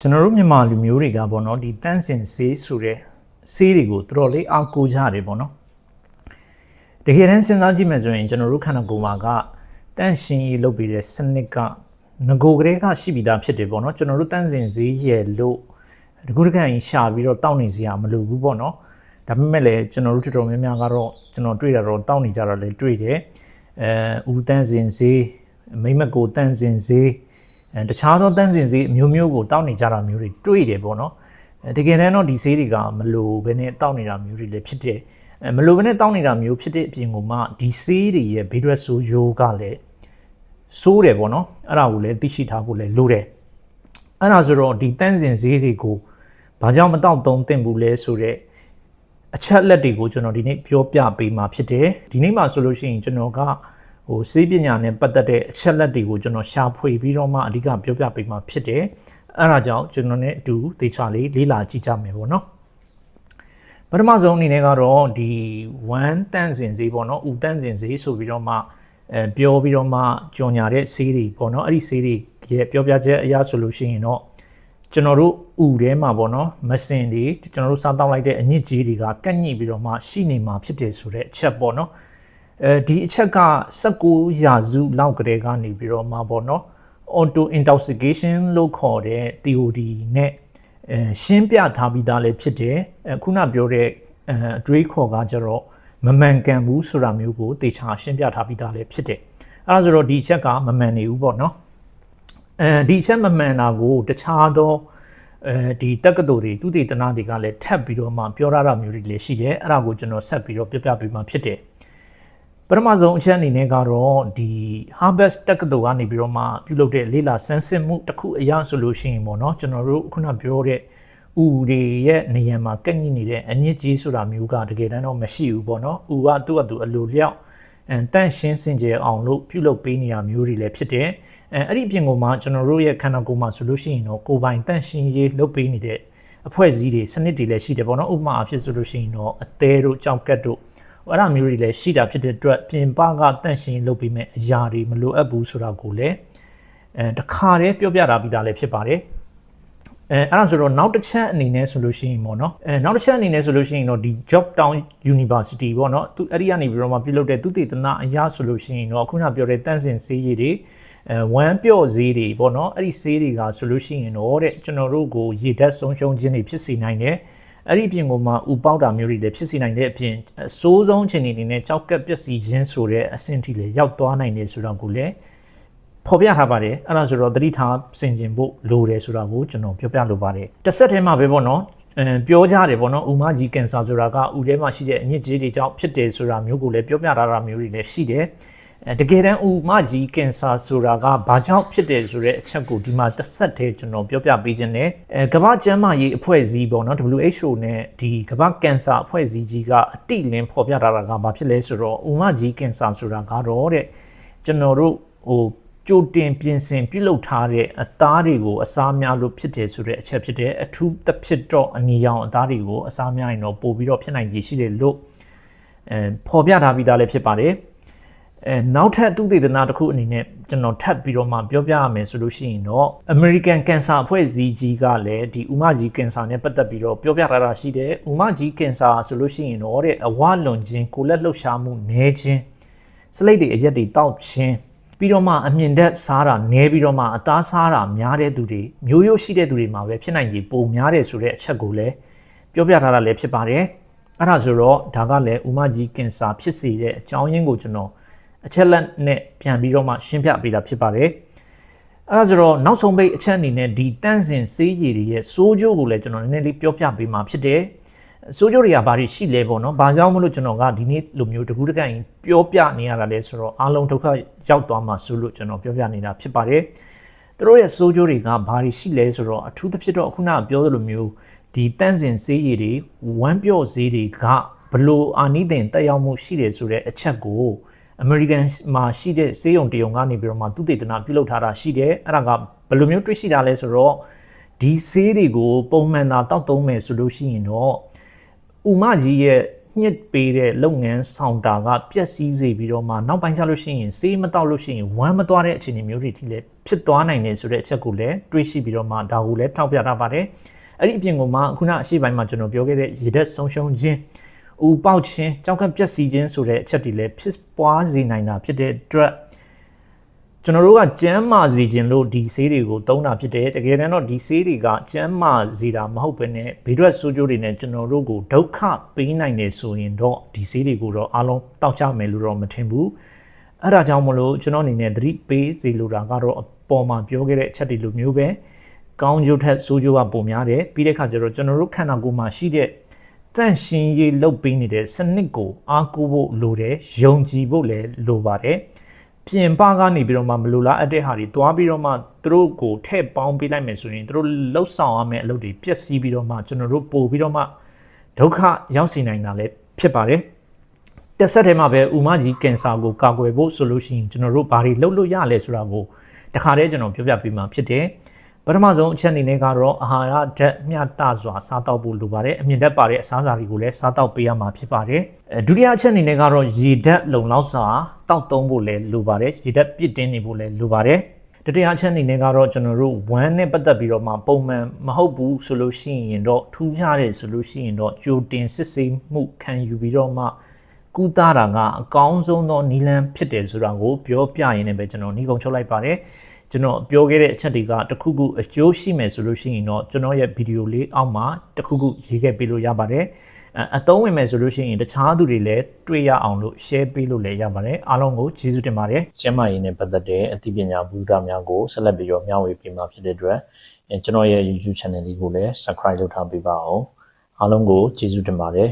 ကျွန်တော်တို့မြန်မာလူမျိုးတွေကပေါ့နော်ဒီတန့်စင်ဆေးဆိုတဲ့ဆေးတွေကိုတော်တော်လေးအားကိုးကြရတယ်ပေါ့နော်တကယ်တမ်းစဉ်းစားကြည့်မယ်ဆိုရင်ကျွန်တော်တို့ခန္ဓာကိုယ်မှာကတန့်ရှင်းရေးလုပ်ပြီးတဲ့စနစ်ကငကိုကလေးကရှိပြီးသားဖြစ်တယ်ပေါ့နော်ကျွန်တော်တို့တန့်စင်ဆေးရဲ့လို့တကူတကန်ရှာပြီးတော့တောက်နေစရာမလိုဘူးပေါ့နော်ဒါပေမဲ့လည်းကျွန်တော်တို့တော်တော်များများကတော့ကျွန်တော်တွေ့တာတော့တောက်နေကြတော့လေတွေ့တယ်ဦးတန့်စင်ဆေးမိမကိုတန့်စင်ဆေးတခြားသောတန့်စင်ဆေးမျိုးမျိုးကိုတောက်နေကြတာမျိုးတွေတွေ့တယ်ပေါ့နော်တကယ်တမ်းတော့ဒီဆေးတွေကမလိုဘဲနဲ့တောက်နေတာမျိုးတွေလည်းဖြစ်တယ်မလိုဘဲနဲ့တောက်နေတာမျိုးဖြစ်တဲ့အပြင်ကမှဒီဆေးတွေရဲ့ဘေးထွက်ဆိုးရိုးကလည်းဆိုးတယ်ပေါ့နော်အဲ့ဒါကိုလည်းသိရှိထားဖို့လည်းလိုတယ်အဲ့ဒါဆိုတော့ဒီတန့်စင်ဆေးတွေကိုဘာကြောင့်မတောက်သုံးသင့်ဘူးလဲဆိုတော့အချက်လက်တွေကိုကျွန်တော်ဒီနေ့ပြောပြပေးမှာဖြစ်တယ်ဒီနေ့မှာဆိုလို့ရှိရင်ကျွန်တော်ကဆေးပညာနဲ့ပတ်သက်တဲ့အချက်လက်တွေကိုကျွန်တော်ရှာဖွေပြီးတော့မှအဓိကပြောပြပေးမှာဖြစ်တယ်အဲ့ဒါကြောင့်ကျွန်တော်နဲ့အတူသေချာလေးလေ့လာကြည့်ကြမယ်ပေါ့နော်ပထမဆုံးအနေနဲ့ကတော့ဒီ1တန့်စင်ဆေးပေါ့နော်ဦးတန့်စင်ဆေးဆိုပြီးတော့မှပြောပြီးတော့မှကြော်ညာတဲ့ဆေးတွေပေါ့နော်အဲ့ဒီဆေးတွေရဲ့ပြောပြချက်အရဆိုလို့ရှိရင်တော့ကျွန်တော်တို့ဦးထဲမှာပေါ့နော်မစင်တွေကျွန်တော်တို့စားတောက်လိုက်တဲ့အညစ်အကြေးတွေကကန့်ညှိပြီးတော့မှရှိနေမှာဖြစ်တယ်ဆိုတဲ့အချက်ပေါ့နော်ဒီအချက်က19ရာစုလောက်ကတည်းကနေပြီးတော့မှပေါ့နော် auto intoxication လို့ခေါ်တဲ့ theory နဲ့ရှင်းပြထားပြီးသားလည်းဖြစ်တယ်ခုနပြောတဲ့အတွေးခေါ်ကကျတော့မမှန်ကန်ဘူးဆိုတာမျိုးကိုသေချာရှင်းပြထားပြီးသားလည်းဖြစ်တယ်အဲ့ဒါဆိုတော့ဒီအချက်ကမမှန်နေဘူးပေါ့နော်ဒီအချက်မမှန်တာကိုတခြားသောဒီတက္ကသိုလ်တွေသူတေသနတွေကလည်းထပ်ပြီးတော့မှပြောရတာမျိုးတွေလည်းရှိတယ်အဲ့ဒါကိုကျွန်တော်ဆက်ပြီးတော့ပြပြပေးမှာဖြစ်တယ်ပထမဆုံးအချက်အနေနဲ့ကတော့ဒီ Harvard တက္ကသိုလ်ကနေပြီးတော့မှပြုလုပ်တဲ့လေ့လာဆန်းစစ်မှုတစ်ခုအရဆိုလို့ရှိရင်ပေါ့နော်ကျွန်တော်တို့ခုနပြောတဲ့ဦးတွေရဲ့နေရာမှာကန့်ညှိနေတဲ့အညစ်အကြေးဆိုတာမျိုးကတကယ်တမ်းတော့မရှိဘူးပေါ့နော်ဦးကသူ့အတူအလိုလျောက်တန့်ရှင်းစင်ကြယ်အောင်လို့ပြုလုပ်ပေးနေရမျိုးတွေလည်းဖြစ်တယ်အဲ့ဒီအပြင်ကမှကျွန်တော်တို့ရဲ့ခန္ဓာကိုယ်မှာဆိုလို့ရှိရင်တော့ကိုယ်ပိုင်တန့်ရှင်းရေးလုပ်ပေးနေတဲ့အဖွဲ့အစည်းတွေစနစ်တွေလည်းရှိတယ်ပေါ့နော်ဥပမာအဖြစ်ဆိုလို့ရှိရင်တော့အသေးတို့ကြောက်ကတ်တို့အဲ့ဒါမျိုးတွေလည်းရှိတာဖြစ်တဲ့အတွက်ပြင်ပကတန့်ရှင်းလုပ်ပေးမဲ့အရာတွေမလိုအပ်ဘူးဆိုတာကိုလည်းတခါတည်းပြောပြတာပြီးသားလည်းဖြစ်ပါတယ်အဲ့ဒါဆိုတော့နောက်တစ်ချက်အနေနဲ့ဆိုလို့ရှိရင်ပေါ့နော်နောက်တစ်ချက်အနေနဲ့ဆိုလို့ရှိရင်တော့ဒီ Georgetown University ပေါ့နော်သူအဲ့ဒီကနေပြီးတော့မှပြုလုပ်တဲ့သုတေသနအရာဆိုလို့ရှိရင်တော့ခုနပြောတဲ့တန့်စင်ဆေးရည်တွေဝမ်းပျော့ဆေးတွေပေါ့နော်အဲ့ဒီဆေးတွေကဆိုလို့ရှိရင်တော့တဲ့ကျွန်တော်တို့ကိုရေဓာတ်ဆုံးရှုံးခြင်းတွေဖြစ်စေနိုင်တယ်အဲ့ဒီအပြင်ကမှဥပေါက်တာမျိုးတွေလည်းဖြစ်စေနိုင်တဲ့အပြင်အဆိုးဆုံးအခြေအနေတွေနဲ့ကြောက်ကပ်ပျက်စီးခြင်းဆိုတဲ့အဆင့်ထိလည်းရောက်သွားနိုင်တယ်ဆိုတော့ကိုလည်းဖော်ပြထားပါတယ်အဲ့ဒါဆိုတော့သတိထားဆင်ခြင်ဖို့လိုတယ်ဆိုတာကိုကျွန်တော်ပြောပြလိုပါတယ်တစ်ဆက်တည်းမှာပဲပေါ့နော်ပြောကြတယ်ပေါ့နော်ဥမကြီးကင်ဆာဆိုတာကဥထဲမှာရှိတဲ့အညစ်အကြေးတွေကြောင့်ဖြစ်တယ်ဆိုတာမျိုးကိုလည်းပြောပြထားတာမျိုးတွေလည်းရှိတယ်တကယ်တမ်းဥမကြီးကင်ဆာဆိုတာကဘာကြောင့်ဖြစ်တယ်ဆိုတဲ့အချက်ကိုဒီမှာတစ်ဆက်တည်းကျွန်တော်ပြောပြပေးခြင်းနဲ့ကမ္ဘာ့ကျန်းမာရေးအဖွဲ့အစည်းပေါ့နော် WHO နဲ့ဒီကမ္ဘာ့ကင်ဆာအဖွဲ့အစည်းကြီးကအတိလင်းဖော်ပြထားတာကဘာဖြစ်လဲဆိုတော့ဥမကြီးကင်ဆာဆိုတာကတော့တဲ့ကျွန်တော်တို့ကြိုတင်ပြင်ဆင်ပြုလုပ်ထားတဲ့အသားတွေကိုအစားများလို့ဖြစ်တယ်ဆိုတဲ့အချက်ဖြစ်တယ်အထူးသဖြင့်တော့အနီရောင်အသားတွေကိုအစားများရင်တော့ပို့ပြီးတော့ဖြစ်နိုင်ခြေရှိတယ်လို့ဖော်ပြထားပြီးသားလည်းဖြစ်ပါတယ်နောက်ထပ်သုတေသနတစ်ခုအနေနဲ့ကျွန်တော်ထပ်ပြီးတော့မှပြောပြရမယ်ဆိုလို့ရှိရင်တော့ American Cancer အဖွဲ့အစည်းကြီးကလည်းဒီဥမကြီးကင်ဆာနဲ့ပတ်သက်ပြီးတော့ပြောပြထားတာရှိတယ်ဥမကြီးကင်ဆာဆိုလို့ရှိရင်တော့တဲ့အဝလွန်ခြင်းကိုလက်လှုပ်ရှားမှုနည်းခြင်းစလိတ်တွေအရက်တွေတောက်ခြင်းပြီးတော့မှအမြင့်တက်စားတာနည်းပြီးတော့မှအသားစားတာများတဲ့သူတွေမျိုးရိုးရှိတဲ့သူတွေမှာပဲဖြစ်နိုင်ခြေပိုများတယ်ဆိုတဲ့အချက်ကိုလည်းပြောပြထားတာလည်းဖြစ်ပါတယ်အဲ့ဒါဆိုတော့ဒါကလည်းဥမကြီးကင်ဆာဖြစ်စေတဲ့အကြောင်းရင်းကိုကျွန်တော်အချက်လက်နဲ့ပြန်ပြီးတော့မှရှင်းပြပေးတာဖြစ်ပါတယ်အဲ့ဒါဆိုတော့နောက်ဆုံးပိတ်အချက်အနေနဲ့ဒီတန့်စင်ဆေးရည်တွေရဲ့စိုးကျိုးကိုလည်းကျွန်တော်နည်းနည်းလေးပြောပြပေးမှာဖြစ်တယ်စိုးကျိုးတွေကဘာတွေရှိလဲပေါ့နော်ဘာကြောင့်မလို့ကျွန်တော်ကဒီနေ့လိုမျိုးတကူးတကန်ပြောပြနေရတာလဲဆိုတော့အားလုံးဒုက္ခရောက်သွားမှာဆိုလို့ကျွန်တော်ပြောပြနေတာဖြစ်ပါတယ်သူတို့ရဲ့စိုးကျိုးတွေကဘာတွေရှိလဲဆိုတော့အထူးသဖြင့်တော့ခုနကပြောသလိုမျိုးဒီတန့်စင်ဆေးရည်တွေဝမ်းပျော့ဆေးတွေကဘလို့အာနိသင်တက်ရောက်မှုရှိတယ်ဆိုတဲ့အချက်ကိုAmerican မှာရှိတဲ့ဆေးရုံတရုံကနေပြီးတော့မှသုတေသနပြုလုပ်ထားတာရှိတယ်အဲ့ဒါကဘယ်လိုမျိုးတွေ့ရှိတာလဲဆိုတော့ဒီဆေးတွေကိုပုံမှန်သာတောက်သုံးမယ်ဆိုလို့ရှိရင်တော့ဥမကြီးရဲ့ညှစ်ပေးတဲ့လုပ်ငန်းဆောင်တာကပျက်စီးစေပြီးတော့မှနောက်ပိုင်းကျလို့ရှိရင်ဆေးမတောက်လို့ရှိရင်ဝမ်းမသွားတဲ့အခြေအနေမျိုးတွေထိလည်း ဖြစ်သွားနိုင်တယ်ဆိုတဲ့အချက်ကိုလည်းတွေးရှိပြီးတော့မှဒါကိုလည်းထောက်ပြထားပါတယ်အဲ့ဒီအပြင်ကမှခုနအရှိပိုင်းမှာကျွန်တော်ပြောခဲ့တဲ့ရေဓာတ်ဆုံးရှုံးခြင်းဥပေါက်ခြင်းကြောက်ကပျက်စီးခြင်းဆိုတဲ့အချက်တွေလည်းဖြစ်ပွားစေနိုင်တာဖြစ်တဲ့အတွက်ကျွန်တော်တို့ကကျန်းမာစေခြင်းလို့ဒီဆေးတွေကိုသုံးတာဖြစ်တယ်တကယ်တမ်းတော့ဒီဆေးတွေကကျန်းမာစေတာမဟုတ်ဘဲနဲ့ဘေးထွက်ဆိုးကျိုးတွေနဲ့ကျွန်တော်တို့ကိုဒုက္ခပေးနိုင်တယ်ဆိုရင်တော့ဒီဆေးတွေကိုတော့အားလုံးတောက်ချမယ်လို့တော့မထင်ဘူးအဲ့ဒါကြောင့်မလို့ကျွန်တော်အနေနဲ့သတိပေးစေလိုတာကတော့အပေါ်မှာပြောခဲ့တဲ့အချက်တွေလိုမျိုးပဲကောင်းကျိုးထက်ဆိုးကျိုးကပိုများတယ်ပြီးတဲ့အခါကျတော့ကျွန်တော်တို့ခန္ဓာကိုယ်မှာရှိတဲ့တန့်ရှင်းရေးလုပ်ပေးနေတဲ့စနစ်ကိုအားကိုးဖို့လိုတယ်ယုံကြည်ဖို့လည်းလိုပါတယ်ပြင်ပကနေပြီးတော့မှမလိုလားအပ်တဲ့ဟာတွေတွားပြီးတော့မှသူတို့ကိုထည့်ပေါင်းပေးလိုက်မယ်ဆိုရင်သူတို့လှုပ်ဆောင်ရမယ့်အလုပ်တွေပျက်စီးပြီးတော့မှကျွန်တော်တို့ပို့ပြီးတော့မှဒုက္ခရောက်စေနိုင်တာလည်းဖြစ်ပါတယ်တက်ဆက်ထဲမှာပဲဥမကြီးကင်ဆာကိုကာကွယ်ဖို့ဆိုလို့ရှိရင်ကျွန်တော်တို့ဘာတွေလုပ်လို့ရလဲဆိုတာကိုတခါတည်းကျွန်တော်ပြောပြပေးမှာဖြစ်တယ်ပထမဆုံးအချက်အနေနဲ့ကတော့အာဟာရဓာတ်မျှတစွာစားတောက်ဖို့လိုပါတယ်အမြင့်ဓာတ်ပါတဲ့အစားအစာတွေကိုလည်းစားတောက်ပေးရမှာဖြစ်ပါတယ်ဒုတိယအချက်အနေနဲ့ကတော့ရေဓာတ်လုံလောက်စွာတောက်သုံးဖို့လည်းလိုပါတယ်ရေဓာတ်ပြည့်တင်းနေဖို့လည်းလိုပါတယ်တတိယအချက်အနေနဲ့ကတော့ကျွန်တော်တို့ဝမ်းနဲ့ပတ်သက်ပြီးတော့မှပုံမှန်မဟုတ်ဘူးဆိုလို့ရှိရင်တော့ထူးခြားတယ်ဆိုလို့ရှိရင်တော့ကြိုတင်စစ်ဆေးမှုခံယူပြီးတော့မှကုသတာကအကောင်းဆုံးသောနည်းလမ်းဖြစ်တယ်ဆိုတာကိုပြောပြရင်းနဲ့ပဲကျွန်တော်နှီးကုံချုပ်လိုက်ပါတယ်ကျွန်တော်ပြောခဲ့တဲ့အချက်တွေကတခုခုအကျိုးရှိမယ်ဆိုလို့ရှိရင်တော့ကျွန်တော်ရဲ့ဗီဒီယိုလေးအောက်မှာတခုခုရေးခဲ့ပေးလို့ရပါတယ်အသုံးဝင်မယ်ဆိုလို့ရှိရင်တခြားသူတွေလည်းတွေ့ရအောင်လို့ share ပေးလို့လည်းရပါတယ်အားလုံးကိုကျေးဇူးတင်ပါတယ်ကျမ်းမာရေးနဲ့ပတ်သက်တဲ့အသိပညာဗဟုသုတများကိုဆက်လက်ပြီးတော့မျှဝေပေးမှာဖြစ်တဲ့အတွက်ကျွန်တော်ရဲ့ YouTube channel လေးကိုလည်း subscribe လုပ်ထားပေးပါအောင်အားလုံးကိုကျေးဇူးတင်ပါတယ်